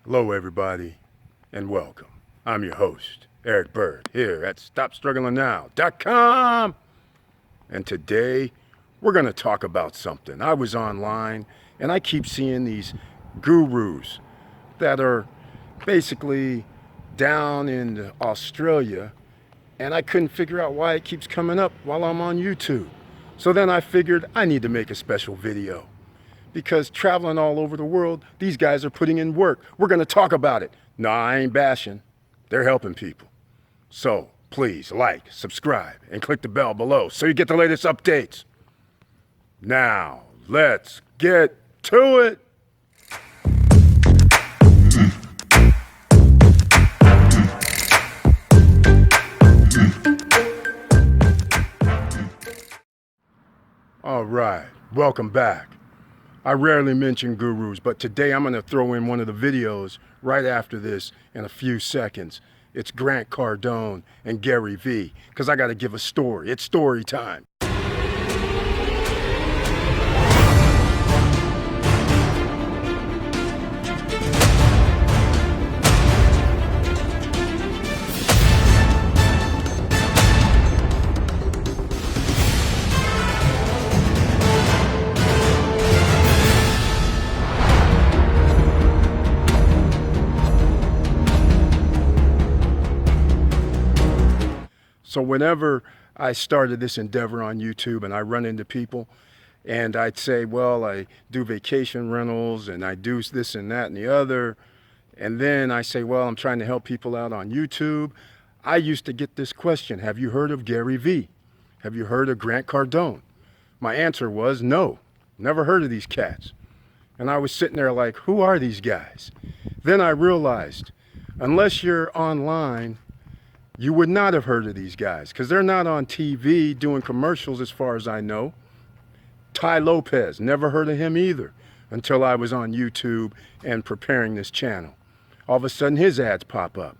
Hello, everybody, and welcome. I'm your host, Eric Bird, here at StopStrugglingNow.com. And today, we're going to talk about something. I was online, and I keep seeing these gurus that are basically down in Australia, and I couldn't figure out why it keeps coming up while I'm on YouTube. So then I figured I need to make a special video. Because traveling all over the world, these guys are putting in work. We're going to talk about it. No, I ain't bashing. They're helping people. So please like, subscribe, and click the bell below so you get the latest updates. Now, let's get to it. All right, welcome back. I rarely mention gurus, but today I'm going to throw in one of the videos right after this in a few seconds. It's Grant Cardone and Gary V, because I got to give a story. It's story time. So whenever I started this endeavor on YouTube and I run into people and I'd say, well, I do vacation rentals and I do this and that and the other. And then I say, well, I'm trying to help people out on YouTube. I used to get this question, have you heard of Gary V? Have you heard of Grant Cardone? My answer was no, never heard of these cats. And I was sitting there like, who are these guys? Then I realized, unless you're online, you would not have heard of these guys because they're not on TV doing commercials as far as I know. Ty Lopez, never heard of him either until I was on YouTube and preparing this channel. All of a sudden his ads pop up.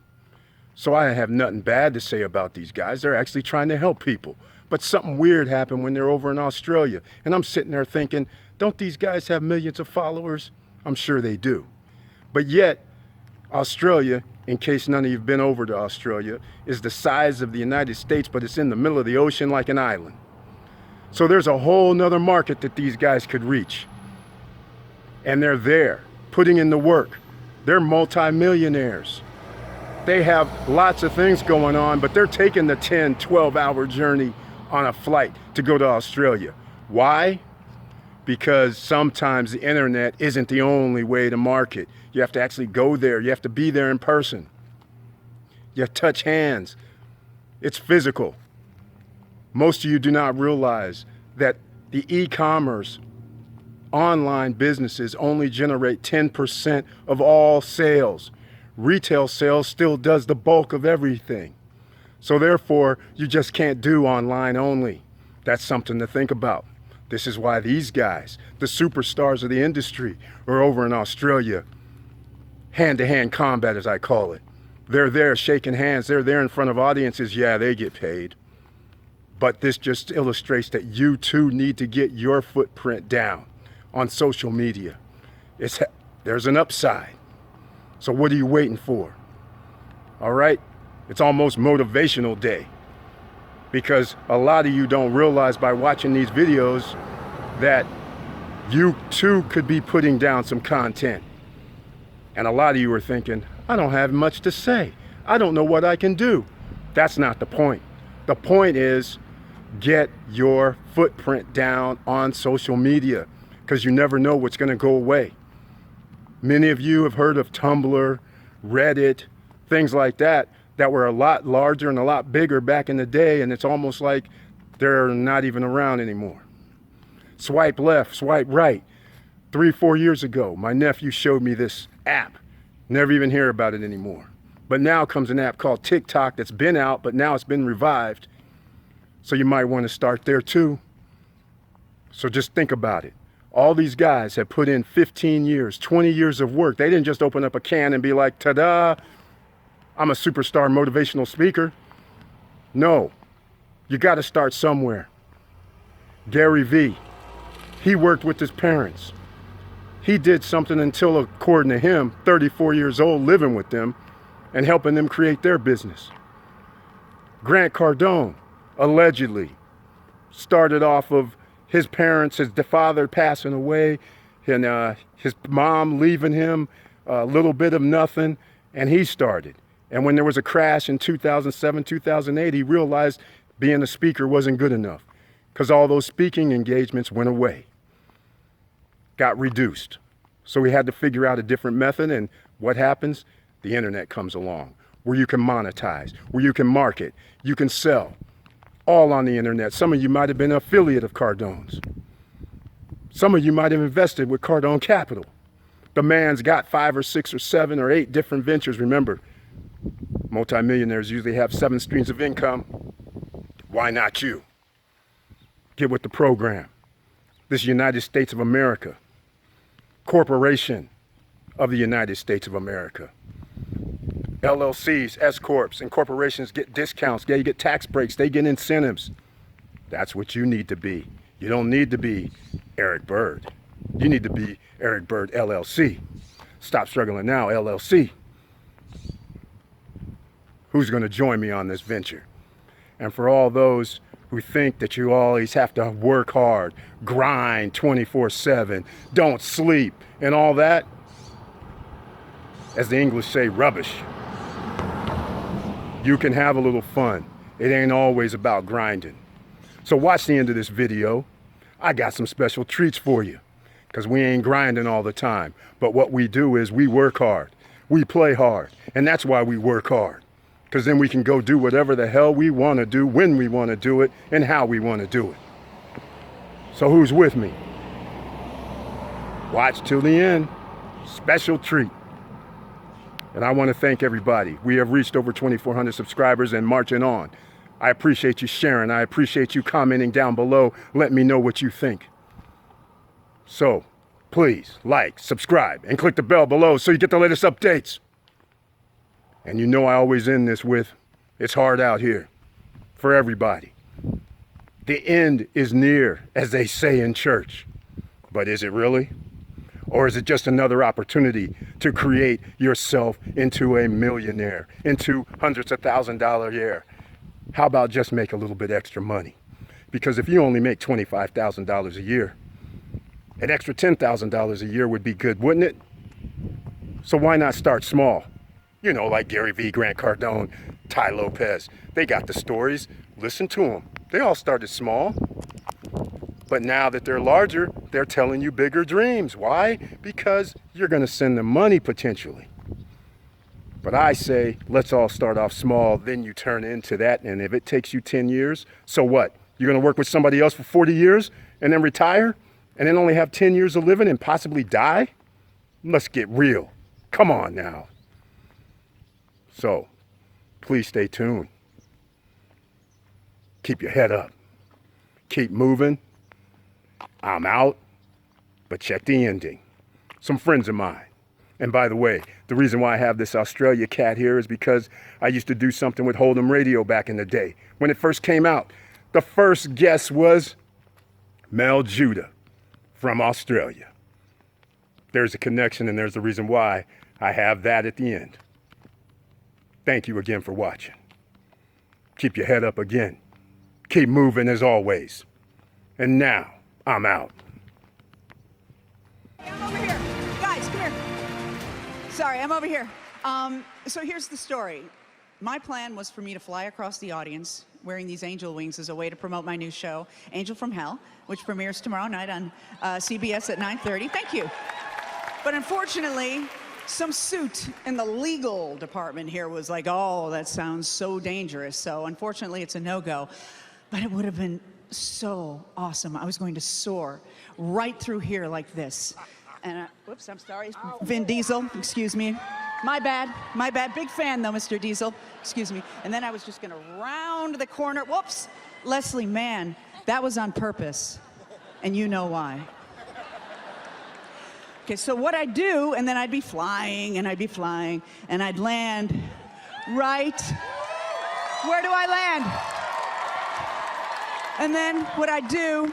So I have nothing bad to say about these guys. They're actually trying to help people. But something weird happened when they're over in Australia. And I'm sitting there thinking, don't these guys have millions of followers? I'm sure they do. But yet, Australia, in case none of you have been over to Australia, is the size of the United States, but it's in the middle of the ocean like an island. So there's a whole nother market that these guys could reach. And they're there, putting in the work. They're multi-millionaires. They have lots of things going on, but they're taking the 10, 12-hour journey on a flight to go to Australia. Why? Because sometimes the internet isn't the only way to market. You have to actually go there. You have to be there in person. You have to touch hands. It's physical. Most of you do not realize that the e-commerce online businesses only generate 10% of all sales. Retail sales still does the bulk of everything. So therefore, you just can't do online only. That's something to think about. This is why these guys, the superstars of the industry, are over in Australia. Hand-to-hand combat, as I call it. They're there shaking hands. They're there in front of audiences. Yeah, they get paid. But this just illustrates that you too need to get your footprint down on social media. There's an upside. So what are you waiting for? All right? It's almost motivational day. Because a lot of you don't realize by watching these videos that you too could be putting down some content. And a lot of you are thinking, I don't have much to say. I don't know what I can do. That's not the point. The point is get your footprint down on social media because you never know what's going to go away. Many of you have heard of Tumblr, Reddit, things like that were a lot larger and a lot bigger back in the day, and it's almost like they're not even around anymore. Swipe left, swipe right. 3-4 years ago, my nephew showed me this app. Never even hear about it anymore. But now comes an app called TikTok that's been out, but now it's been revived. So you might want to start there too. So just think about it. All these guys have put in 15 years, 20 years of work. They didn't just open up a can and be like, ta-da, I'm a superstar motivational speaker. No, you got to start somewhere. Gary V, he worked with his parents. he did something until, according to him, 34 years old, living with them and helping them create their business. Grant Cardone allegedly started off of his parents, his father passing away, and his mom leaving him a little bit of nothing, and he started. And when there was a crash in 2007, 2008, he realized being a speaker wasn't good enough because all those speaking engagements went away, got reduced. So he had to figure out a different method, and what happens? The internet comes along where you can monetize, where you can market, you can sell, all on the internet. Some of you might have been an affiliate of Cardone's. Some of you might have invested with Cardone Capital. The man's got 5 or 6 or 7 or 8 different ventures. Remember, multimillionaires usually have 7 streams of income. Why not you? Get with the program. This United States of America, corporation of the United States of America. LLCs, S-Corps, and corporations get discounts. They get tax breaks. They get incentives. That's what you need to be. You don't need to be Eric Bird. You need to be Eric Bird LLC. Stop Struggling Now LLC. Who's going to join me on this venture? And for all those who think that you always have to work hard, grind 24/7, don't sleep, and all that, as the English say, rubbish. You can have a little fun. It ain't always about grinding. So watch the end of this video. I got some special treats for you because we ain't grinding all the time. But what we do is we work hard. We play hard. And that's why we work hard. Because then we can go do whatever the hell we want to do, when we want to do it, and how we want to do it. So who's with me? Watch till the end. Special treat. And I want to thank everybody. We have reached over 2,400 subscribers and marching on. I appreciate you sharing. I appreciate you commenting down below. Let me know what you think. So please like, subscribe, and click the bell below so you get the latest updates. And you know I always end this with, it's hard out here for everybody. The end is near, as they say in church. But is it really? Or is it just another opportunity to create yourself into a millionaire, into hundreds of $1,000s a year? How about just make a little bit extra money? Because if you only make $25,000 a year, an extra $10,000 a year would be good, wouldn't it? So why not start small? You know, like Gary V, Grant Cardone, Ty Lopez. They got the stories. Listen to them. They all started small. But now that they're larger, they're telling you bigger dreams. Why? Because you're going to send them money potentially. But I say, let's all start off small, then you turn into that. And if it takes you 10 years, so what? You're going to work with somebody else for 40 years and then retire and then only have 10 years of living and possibly die? Let's get real. Come on now. So, please stay tuned. Keep your head up. Keep moving. I'm out, but check the ending. Some friends of mine. And by the way, the reason why I have this Australia cat here is because I used to do something with Hold'em Radio back in the day. When it first came out, the first guest was Mel Judah from Australia. There's a connection and there's the reason why I have that at the end. Thank you again for watching. Keep your head up again. Keep moving as always. And now, I'm out. I'm over here. Guys, come here. Sorry, I'm over here. So here's the story. My plan was for me to fly across the audience wearing these angel wings as a way to promote my new show, Angel from Hell, which premieres tomorrow night on CBS at 9:30. Thank you. But unfortunately, some suit in the legal department here was like, oh, that sounds so dangerous. So unfortunately, it's a no-go. But it would have been so awesome. I was going to soar right through here like this. And, whoops, I'm sorry. Vin Diesel, excuse me. My bad, my bad. Big fan, though, Mr. Diesel. Excuse me. And then I was just going to round the corner. Whoops. Leslie, man, that was on purpose. And you know why. Okay, so what I'd do, and then I'd be flying, and I'd be flying, and I'd land right. Where do I land? And then what I'd do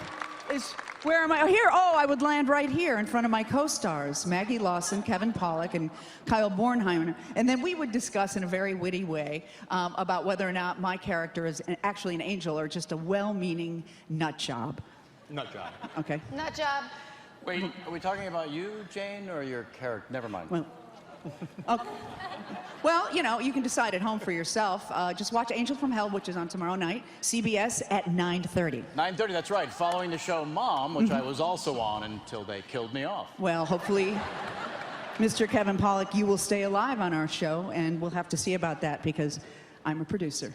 is Where am I? Oh, here. Oh, I would land right here in front of my co-stars, Maggie Lawson, Kevin Pollak, and Kyle Bornheimer. And then we would discuss in a very witty way about whether or not my character is actually an angel or just a well-meaning nut job. Nut job. Okay. Nut job. Wait, are we talking about you, Jane, or your character? Never mind. Well, okay. Well, you know, you can decide at home for yourself. Just watch Angel from Hell, which is on tomorrow night, CBS at 9:30. 9:30, that's right. Following the show Mom, which I was also on until they killed me off. Well, hopefully, Mr. Kevin Pollak, you will stay alive on our show, and we'll have to see about that because I'm a producer.